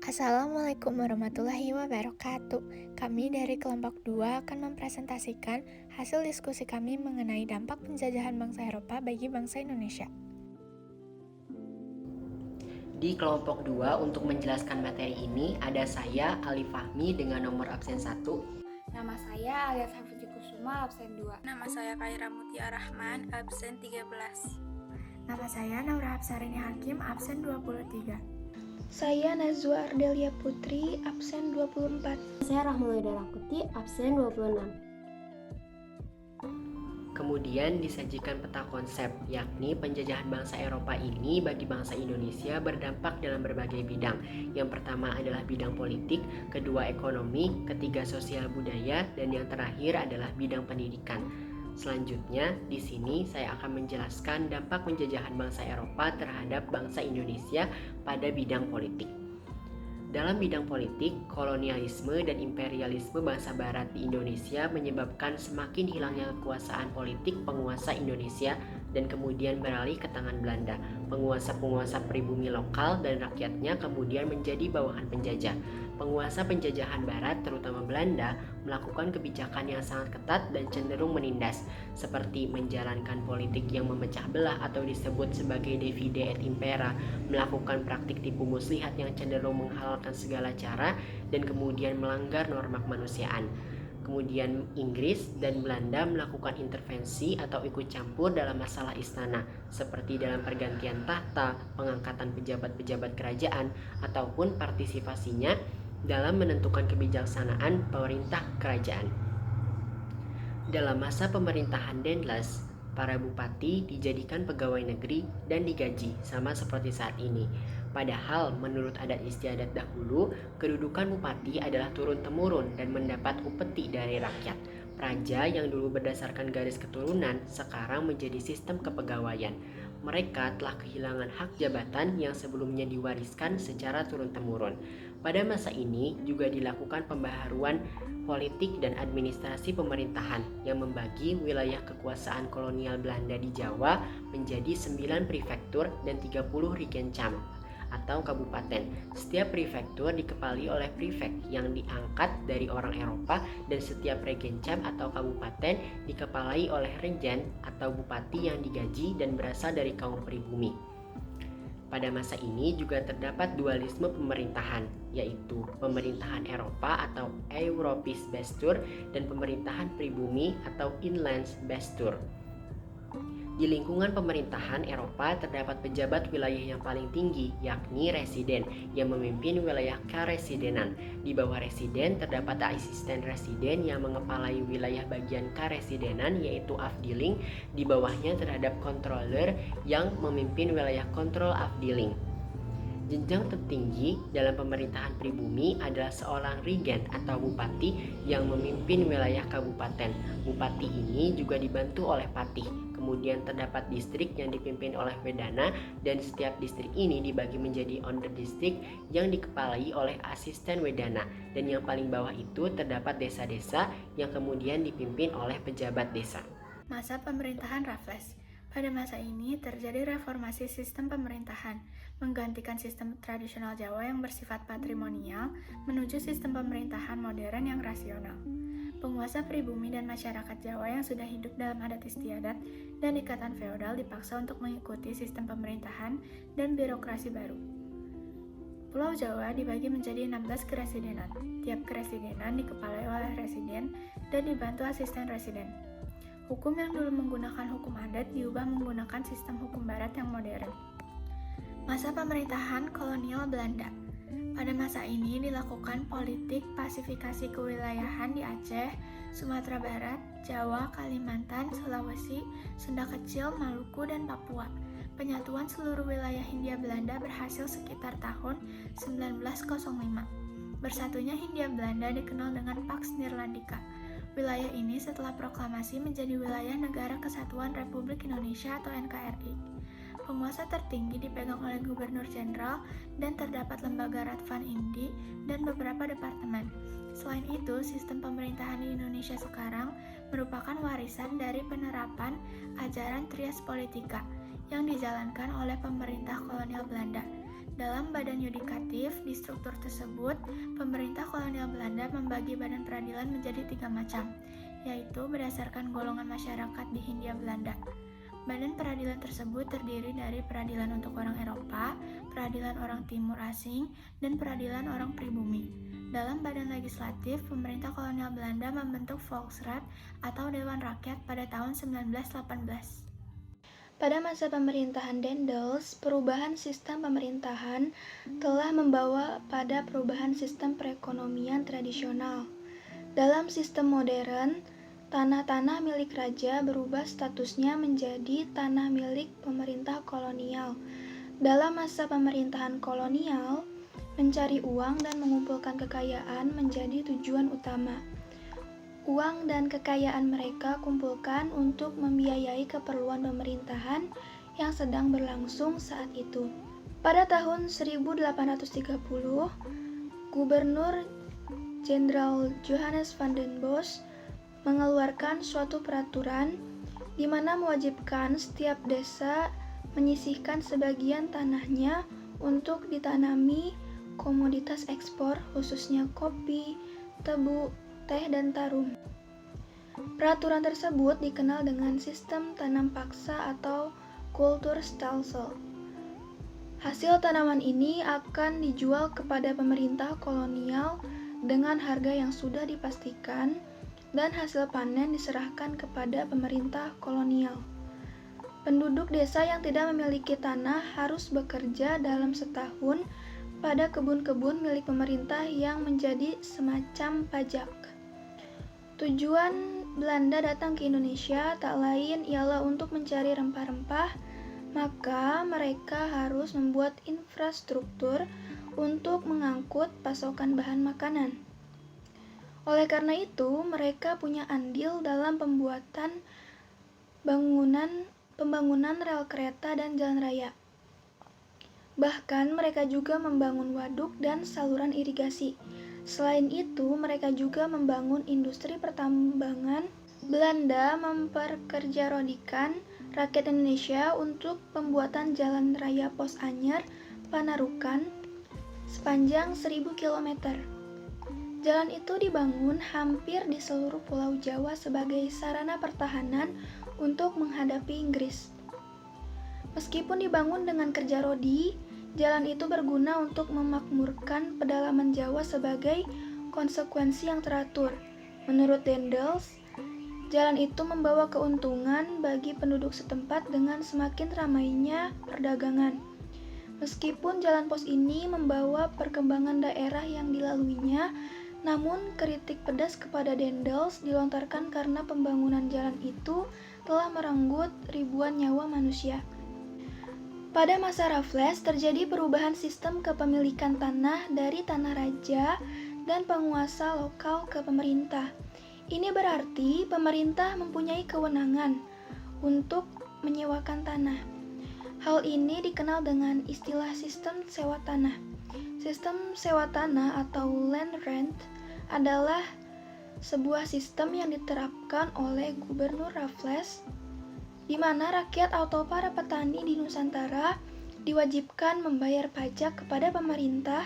Assalamualaikum warahmatullahi wabarakatuh. Kami dari kelompok 2 akan mempresentasikan hasil diskusi kami mengenai dampak penjajahan bangsa Eropa bagi bangsa Indonesia. Di kelompok 2 untuk menjelaskan materi ini ada saya Ali Fahmi dengan nomor absen 1. Nama saya Alias Hafizi Kusuma, absen 2. Nama saya Khaira Mutia Rahman, absen 13. Nama saya Naura Hapsarini Hakim, absen 23. Saya Nazwa Ardelia Putri, absen 24. Saya Rahmaulida Rakuti, absen 26. Kemudian disajikan peta konsep, yakni penjajahan bangsa Eropa ini bagi bangsa Indonesia berdampak dalam berbagai bidang. Yang pertama adalah bidang politik, kedua ekonomi, ketiga sosial budaya, dan yang terakhir adalah bidang pendidikan. Selanjutnya, di sini saya akan menjelaskan dampak penjajahan bangsa Eropa terhadap bangsa Indonesia pada bidang politik. Dalam bidang politik, kolonialisme dan imperialisme bangsa Barat di Indonesia menyebabkan semakin hilangnya kekuasaan politik penguasa Indonesia dan kemudian beralih ke tangan Belanda. Penguasa-penguasa pribumi lokal dan rakyatnya kemudian menjadi bawahan penjajah. Penguasa penjajahan Barat, terutama Belanda, melakukan kebijakan yang sangat ketat dan cenderung menindas, seperti menjalankan politik yang memecah belah atau disebut sebagai divide et impera, melakukan praktik tipu muslihat yang cenderung menghalalkan segala cara, dan kemudian melanggar norma kemanusiaan. Kemudian Inggris dan Belanda melakukan intervensi atau ikut campur dalam masalah istana, seperti dalam pergantian tahta, pengangkatan pejabat-pejabat kerajaan, ataupun partisipasinya dalam menentukan kebijaksanaan pemerintah kerajaan. Dalam masa pemerintahan Dendles, para bupati dijadikan pegawai negeri dan digaji sama seperti saat ini. Padahal menurut adat istiadat dahulu, kedudukan bupati adalah turun-temurun dan mendapat upeti dari rakyat. Praja yang dulu berdasarkan garis keturunan sekarang menjadi sistem kepegawaian. Mereka telah kehilangan hak jabatan yang sebelumnya diwariskan secara turun-temurun. Pada masa ini juga dilakukan pembaharuan politik dan administrasi pemerintahan yang membagi wilayah kekuasaan kolonial Belanda di Jawa menjadi 9 prefektur dan 30 Regencamp atau kabupaten. Setiap prefektur dikepali oleh prefek yang diangkat dari orang Eropa, dan setiap regencamp atau kabupaten dikepalai oleh regen atau bupati yang digaji dan berasal dari kaum pribumi. Pada masa ini juga terdapat dualisme pemerintahan, yaitu pemerintahan Eropa atau Europäisch-Bestur dan pemerintahan pribumi atau Inlands-Bestur. Di lingkungan pemerintahan Eropa terdapat pejabat wilayah yang paling tinggi, yakni residen, yang memimpin wilayah karesidenan. Di bawah residen terdapat asisten residen yang mengepalai wilayah bagian karesidenan, yaitu afdeling. Di bawahnya terhadap controller yang memimpin wilayah kontrol afdeling. Jenjang tertinggi dalam pemerintahan pribumi adalah seorang regen atau bupati yang memimpin wilayah kabupaten. Bupati ini juga dibantu oleh patih. Kemudian terdapat distrik yang dipimpin oleh wedana, dan setiap distrik ini dibagi menjadi underdistrik yang dikepalai oleh asisten wedana. Dan yang paling bawah itu terdapat desa-desa yang kemudian dipimpin oleh pejabat desa. Masa pemerintahan Raffles. Pada masa ini terjadi reformasi sistem pemerintahan, menggantikan sistem tradisional Jawa yang bersifat patrimonial menuju sistem pemerintahan modern yang rasional. Penguasa pribumi dan masyarakat Jawa yang sudah hidup dalam adat istiadat dan ikatan feodal dipaksa untuk mengikuti sistem pemerintahan dan birokrasi baru. Pulau Jawa dibagi menjadi 16 keresidenan. Tiap keresidenan dikepalai oleh residen dan dibantu asisten residen. Hukum yang dulu menggunakan hukum adat diubah menggunakan sistem hukum barat yang modern. Masa pemerintahan kolonial Belanda. Pada masa ini dilakukan politik pasifikasi kewilayahan di Aceh, Sumatera Barat, Jawa, Kalimantan, Sulawesi, Sunda Kecil, Maluku, dan Papua. Penyatuan seluruh wilayah Hindia Belanda berhasil sekitar tahun 1905. Bersatunya Hindia Belanda dikenal dengan Pax Neerlandica. Wilayah ini setelah proklamasi menjadi wilayah Negara Kesatuan Republik Indonesia atau NKRI. Penguasa tertinggi dipegang oleh Gubernur Jenderal dan terdapat lembaga Radvan Indi dan beberapa departemen. Selain itu, sistem pemerintahan di Indonesia sekarang merupakan warisan dari penerapan ajaran Trias Politika yang dijalankan oleh pemerintah kolonial Belanda. Dalam badan yudikatif, di struktur tersebut, pemerintah kolonial Belanda membagi badan peradilan menjadi 3 macam, yaitu berdasarkan golongan masyarakat di Hindia Belanda. Badan peradilan tersebut terdiri dari peradilan untuk orang Eropa, peradilan orang Timur Asing, dan peradilan orang pribumi. Dalam badan legislatif, pemerintah kolonial Belanda membentuk Volksraad atau Dewan Rakyat pada tahun 1918. Pada masa pemerintahan Daendels, perubahan sistem pemerintahan telah membawa pada perubahan sistem perekonomian tradisional. Dalam sistem modern, tanah-tanah milik raja berubah statusnya menjadi tanah milik pemerintah kolonial. Dalam masa pemerintahan kolonial, mencari uang dan mengumpulkan kekayaan menjadi tujuan utama. Uang dan kekayaan mereka kumpulkan untuk membiayai keperluan pemerintahan yang sedang berlangsung saat itu. Pada tahun 1830, Gubernur Jenderal Johannes van den Bosch mengeluarkan suatu peraturan di mana mewajibkan setiap desa menyisihkan sebagian tanahnya untuk ditanami komoditas ekspor, khususnya kopi, tebu, teh, dan tarum. Peraturan tersebut dikenal dengan sistem tanam paksa atau Kulturstelsel. Hasil tanaman ini akan dijual kepada pemerintah kolonial dengan harga yang sudah dipastikan dan hasil panen diserahkan kepada pemerintah kolonial. Penduduk desa yang tidak memiliki tanah harus bekerja dalam setahun pada kebun-kebun milik pemerintah yang menjadi semacam pajak. Tujuan Belanda datang ke Indonesia tak lain ialah untuk mencari rempah-rempah, maka mereka harus membuat infrastruktur untuk mengangkut pasokan bahan makanan. Oleh karena itu, mereka punya andil dalam pembangunan rel kereta dan jalan raya. Bahkan mereka juga membangun waduk dan saluran irigasi. Selain itu, mereka juga membangun industri pertambangan. Belanda memperkerjarodikan rakyat Indonesia untuk pembuatan jalan raya Pos Anyar Panarukan sepanjang 1000 km. Jalan itu dibangun hampir di seluruh Pulau Jawa sebagai sarana pertahanan untuk menghadapi Inggris. Meskipun dibangun dengan kerja rodi, jalan itu berguna untuk memakmurkan pedalaman Jawa sebagai konsekuensi yang teratur. Menurut Daendels, jalan itu membawa keuntungan bagi penduduk setempat dengan semakin ramainya perdagangan. Meskipun jalan pos ini membawa perkembangan daerah yang dilaluinya, namun kritik pedas kepada Daendels dilontarkan karena pembangunan jalan itu telah merenggut ribuan nyawa manusia. Pada masa Raffles terjadi perubahan sistem kepemilikan tanah dari tanah raja dan penguasa lokal ke pemerintah. Ini berarti pemerintah mempunyai kewenangan untuk menyewakan tanah. Hal ini dikenal dengan istilah sistem sewa tanah. Sistem sewa tanah atau land rent adalah sebuah sistem yang diterapkan oleh Gubernur Raffles di mana rakyat atau para petani di Nusantara diwajibkan membayar pajak kepada pemerintah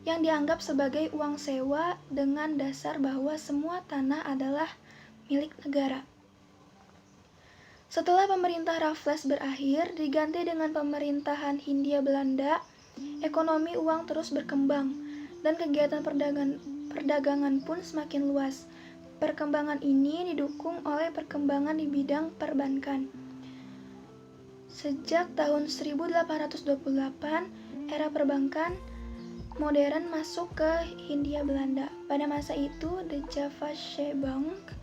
yang dianggap sebagai uang sewa dengan dasar bahwa semua tanah adalah milik negara. Setelah pemerintah Raffles berakhir, diganti dengan pemerintahan Hindia Belanda, ekonomi uang terus berkembang dan kegiatan perdagangan pun semakin luas. Perkembangan ini didukung oleh perkembangan di bidang perbankan. Sejak tahun 1828, era perbankan modern masuk ke Hindia Belanda. Pada masa itu, The Javaasche Bank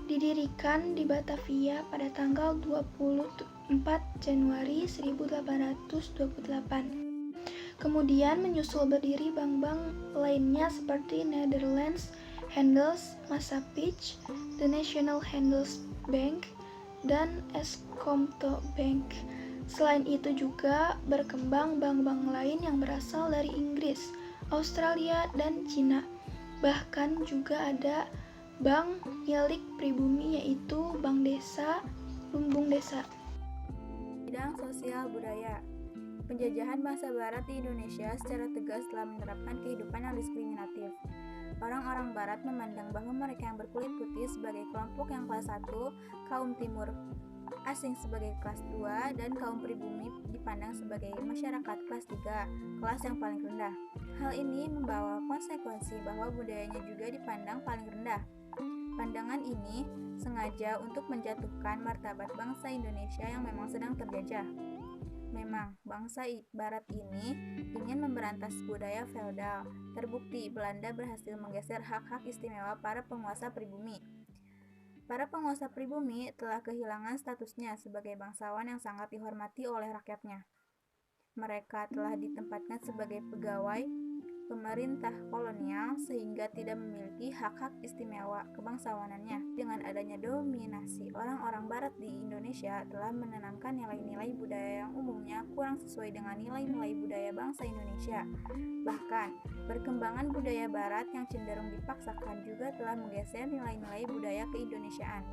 didirikan di Batavia pada tanggal 24 Januari 1828. Kemudian menyusul berdiri bank-bank lainnya seperti Netherlands Handelsmaatschappiij, The National Handelsbank, dan Eskomto Bank. Selain itu juga berkembang bank-bank lain yang berasal dari Inggris, Australia, dan Cina. Bahkan juga ada bank milik pribumi yaitu Bank Desa, Lumbung Desa. Bidang sosial budaya. Penjajahan bangsa barat di Indonesia secara tegas telah menerapkan kehidupan yang diskriminatif. Orang-orang barat memandang bahwa mereka yang berkulit putih sebagai kelompok yang kelas 1, kaum timur asing sebagai kelas 2, dan kaum pribumi dipandang sebagai masyarakat kelas 3, kelas yang paling rendah. Hal ini membawa konsekuensi bahwa budayanya juga dipandang paling rendah. Pandangan ini sengaja untuk menjatuhkan martabat bangsa Indonesia yang memang sedang terjajah. Memang, bangsa barat ini ingin memberantas budaya feodal. Terbukti, Belanda berhasil menggeser hak-hak istimewa para penguasa pribumi. Para penguasa pribumi telah kehilangan statusnya sebagai bangsawan yang sangat dihormati oleh rakyatnya. Mereka telah ditempatkan sebagai pegawai pemerintah kolonial sehingga tidak memiliki hak-hak istimewa kebangsawanannya. Dengan adanya dominasi orang-orang barat di Indonesia telah menanamkan nilai-nilai budaya yang umumnya kurang sesuai dengan nilai-nilai budaya bangsa Indonesia. Bahkan, perkembangan budaya barat yang cenderung dipaksakan juga telah menggeser nilai-nilai budaya keindonesiaan.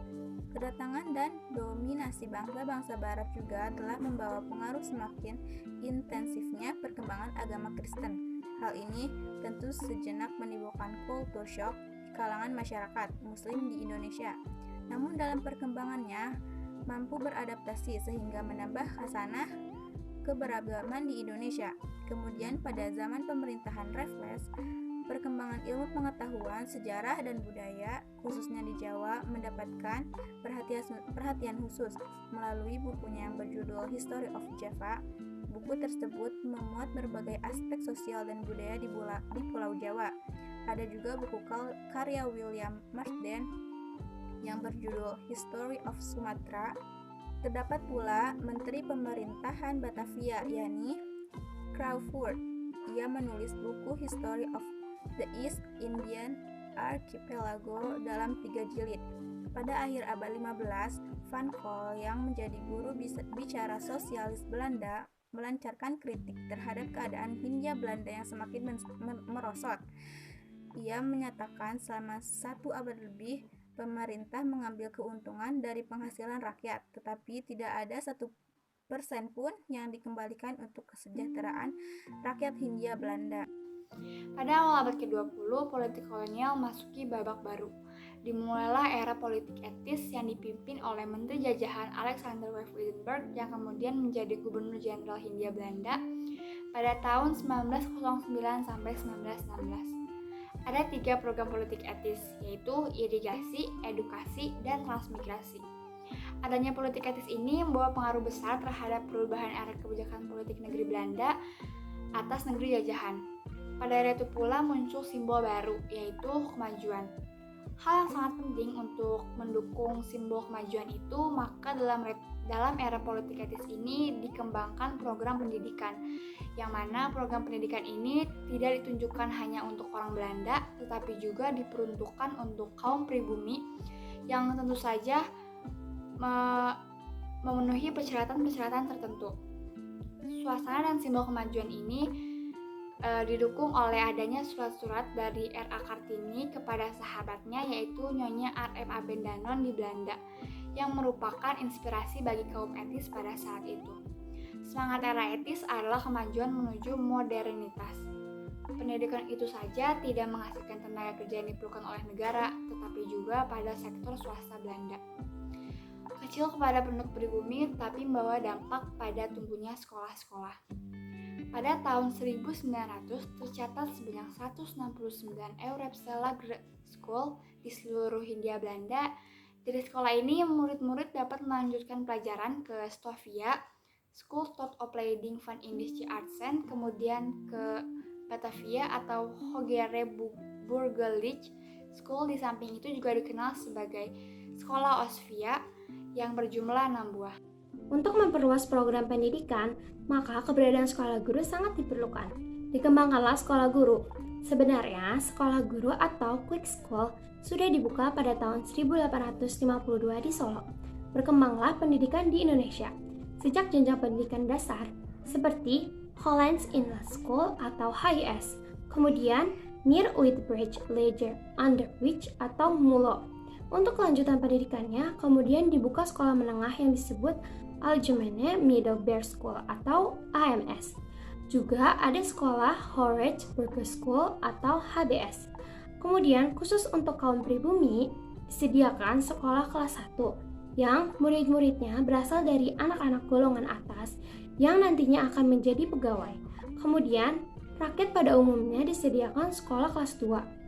Kedatangan dan dominasi bangsa-bangsa barat juga telah membawa pengaruh semakin intensifnya perkembangan agama Kristen. Hal ini tentu sejenak menimbulkan culture shock di kalangan masyarakat Muslim di Indonesia. Namun dalam perkembangannya mampu beradaptasi sehingga menambah khasanah keberagaman di Indonesia. Kemudian pada zaman pemerintahan Raffles, perkembangan ilmu pengetahuan, sejarah, dan budaya, khususnya di Jawa, mendapatkan perhatian khusus melalui bukunya yang berjudul History of Java. Buku tersebut memuat berbagai aspek sosial dan budaya di Pulau Jawa. Ada juga buku karya William Marsden yang berjudul History of Sumatra. Terdapat pula Menteri Pemerintahan Batavia, yakni Crawford. Ia menulis buku History of the East Indian Archipelago dalam 3 jilid. Pada akhir abad 15, Van Kol yang menjadi guru bicara sosialis Belanda melancarkan kritik terhadap keadaan Hindia Belanda yang semakin merosot. Ia menyatakan selama 1 abad lebih pemerintah mengambil keuntungan dari penghasilan rakyat, tetapi tidak ada 1% pun yang dikembalikan untuk kesejahteraan rakyat Hindia Belanda. Pada awal abad ke-20, politik kolonial masuki babak baru. Dimulailah era politik etis yang dipimpin oleh Menteri Jajahan Alexander Wildenberg yang kemudian menjadi Gubernur Jenderal Hindia Belanda pada tahun 1909 sampai 1916. Ada 3 program politik etis, yaitu irigasi, edukasi, dan transmigrasi. Adanya politik etis ini membawa pengaruh besar terhadap perubahan era kebijakan politik negeri Belanda atas negeri jajahan. Pada era itu pula muncul simbol baru, yaitu kemajuan. Hal yang sangat penting untuk mendukung simbol kemajuan itu, maka dalam era politik etis ini dikembangkan program pendidikan, yang mana program pendidikan ini tidak ditunjukkan hanya untuk orang Belanda, tetapi juga diperuntukkan untuk kaum pribumi yang tentu saja memenuhi persyaratan-persyaratan tertentu. Suasana dan simbol kemajuan ini didukung oleh adanya surat-surat dari R.A. Kartini kepada sahabatnya, yaitu Nyonya R.M. Abendanon di Belanda, yang merupakan inspirasi bagi kaum etis pada saat itu. Semangat era etis adalah kemajuan menuju modernitas. Pendidikan itu saja tidak menghasilkan tenaga kerja yang diperlukan oleh negara, tetapi juga pada sektor swasta Belanda. Kecil kepada penduduk pribumi, tetapi membawa dampak pada tumbuhnya sekolah-sekolah. Pada tahun 1900 tercatat sebanyak 169 Eurapsela School di seluruh Hindia Belanda. Dari sekolah ini, murid-murid dapat melanjutkan pelajaran ke Stovia, School tot Opleiding van Indische Artsen, kemudian ke Batavia atau Hogere Burgerlijk School. Di samping itu juga dikenal sebagai Sekolah Osvia yang berjumlah 6 buah. Untuk memperluas program pendidikan, maka keberadaan sekolah guru sangat diperlukan. Dikembangkanlah sekolah guru. Sebenarnya, sekolah guru atau quick school sudah dibuka pada tahun 1852 di Solo. Berkembanglah pendidikan di Indonesia. Sejak jenjang pendidikan dasar, seperti Hollands Inland School atau HIS, kemudian Near Whitbread Leger Underwich atau MULO. Untuk kelanjutan pendidikannya, kemudian dibuka sekolah menengah yang disebut Allgemeine Middelbare School atau AMS. Juga ada sekolah Horeca Burgerschool atau HBS. Kemudian khusus untuk kaum pribumi disediakan sekolah kelas 1 yang murid-muridnya berasal dari anak-anak golongan atas yang nantinya akan menjadi pegawai. Kemudian rakyat pada umumnya disediakan sekolah kelas 2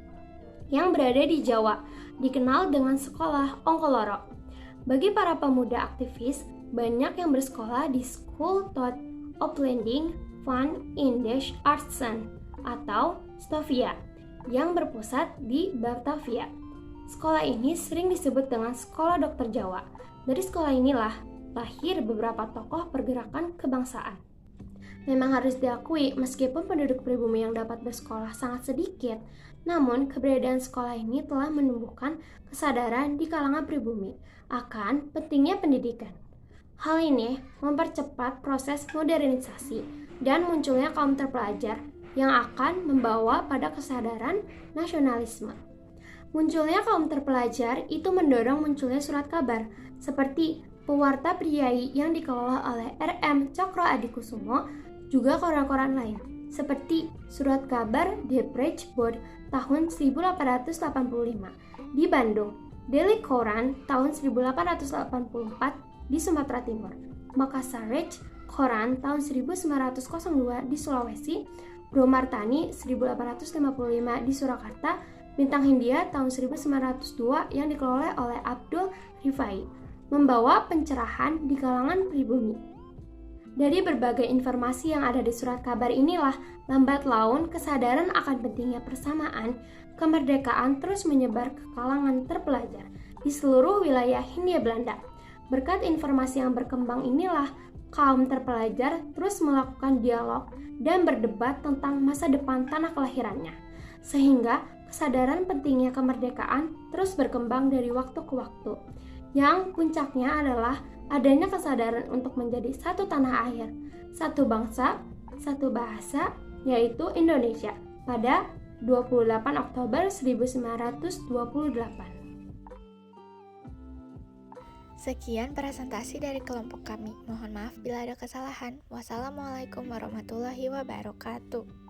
yang berada di Jawa, dikenal dengan sekolah Ongkoloro. Bagi para pemuda aktivis, banyak yang bersekolah di School tot Opleiding van Indische Artsen atau Stovia yang berpusat di Batavia. Sekolah ini sering disebut dengan Sekolah Dokter Jawa. Dari sekolah inilah lahir beberapa tokoh pergerakan kebangsaan. Memang harus diakui, meskipun penduduk pribumi yang dapat bersekolah sangat sedikit, namun keberadaan sekolah ini telah menumbuhkan kesadaran di kalangan pribumi akan pentingnya pendidikan. Hal ini mempercepat proses modernisasi dan munculnya kaum terpelajar yang akan membawa pada kesadaran nasionalisme. Munculnya kaum terpelajar itu mendorong munculnya surat kabar seperti Pewarta Priai yang dikelola oleh R.M. Cokro Adikusumo, juga koran-koran lain seperti Surat Kabar Depredjebod tahun 1885 di Bandung, Daily Koran tahun 1884 di Sumatera Timur, Makassar Koran tahun 1902 di Sulawesi, Bromartani 1855 di Surakarta, Bintang Hindia tahun 1902 yang dikelola oleh Abdul Rifai, membawa pencerahan di kalangan pribumi. Dari berbagai informasi yang ada di surat kabar inilah, lambat laun kesadaran akan pentingnya persamaan, kemerdekaan terus menyebar ke kalangan terpelajar di seluruh wilayah Hindia Belanda. Berkat informasi yang berkembang inilah, kaum terpelajar terus melakukan dialog dan berdebat tentang masa depan tanah kelahirannya, sehingga kesadaran pentingnya kemerdekaan terus berkembang dari waktu ke waktu, yang puncaknya adalah adanya kesadaran untuk menjadi satu tanah air, satu bangsa, satu bahasa, yaitu Indonesia, pada 28 Oktober 1928. Sekian presentasi dari kelompok kami. Mohon maaf bila ada kesalahan. Wassalamualaikum warahmatullahi wabarakatuh.